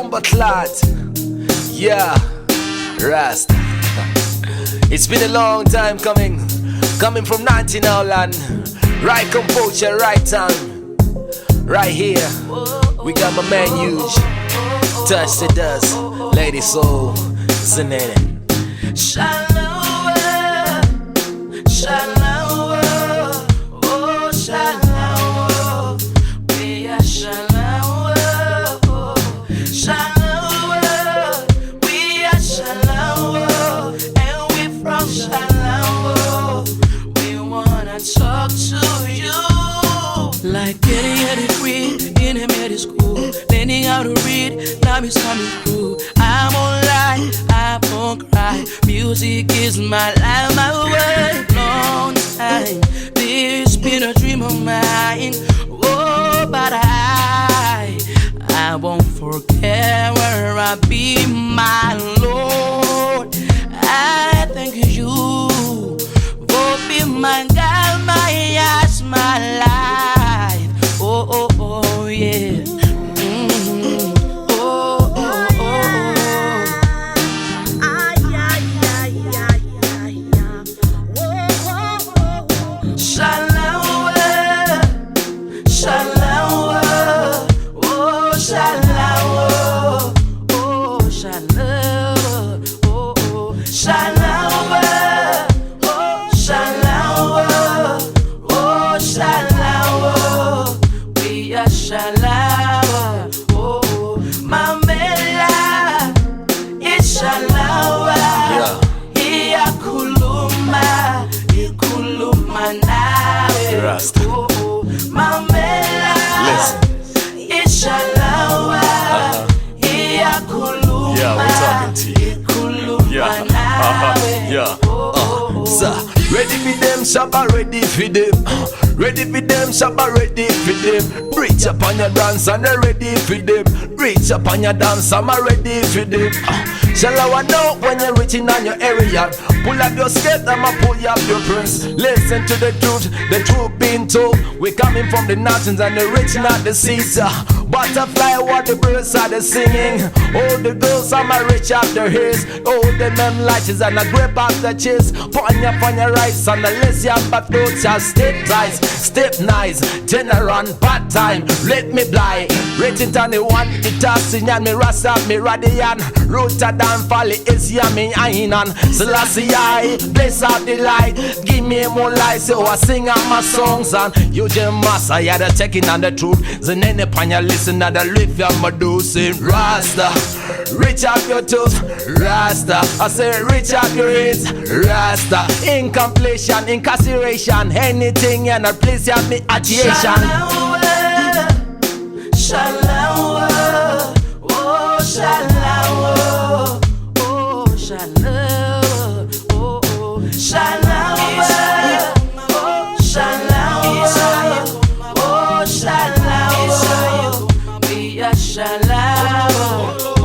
Bomba clot. Yeah, Rasta. It's been a long time coming from 19 Holland. Right composure, right time, right here. We got my man Huge. Touch the dust, Lady Soul, Zenene. Shalawa, Shalawa, oh Shalawa, we are Shalawa, oh Shalawa, we are Shalawa, and we from Shalawa. We wanna talk to you. Like getting a degree in a medical school, learning how to read, now it's coming through. I'm alright, I won't cry. Music is my life, my world. Long time, this been a dream of mine. Oh, but I won't forget where I be, my Lord. I thank you for being my God, my yes, my life. Oh, oh, oh, yeah. Shalawa, oh, Mamela, it's Shalawa, yeah, Kuluma, Ikuluma nawe, Rasta. Oh, Mamela, it's Shalawa, yeah, Kuluma, Yeah, we're talking to you. Ikuluma nawe, Sir, ready for them, shabba, ready for them. Ready for them, shabba, ready for them. Reach up on your dance and they're ready for them. Reach up on your dance, I'm ready for them. Shalawa know when you're reaching on your area. Pull up your skate, I'ma pull up your prince. Listen to the truth being told. We coming from the mountains and the rich, not the seas. Butterfly, what the birds are they singing. All the girls, I'ma reach out their ears. All the men lights and I grip out the chest. Pon your rice and the less you have but don't just step tight, step nice. Turn around, bad time, let me fly. Rating on the one, the tossing and me rasta, me radian. Rotterdam, Valley, is me ainan. Selassie, bless out the light. Give me more light, so I sing out my songs. And you just must, I had a checking on the truth. Zenene panya listen to the lift of my dosing. Rasta, reach out your toes. Rasta, I say reach out your hands. Rasta, incompletion, incarceration, anything and a place you have me agitation. Shalawa, oh Shalawa, oh Shalawa, oh Shalawa, oh Shalawa, oh Shalawa, we are Shalawa.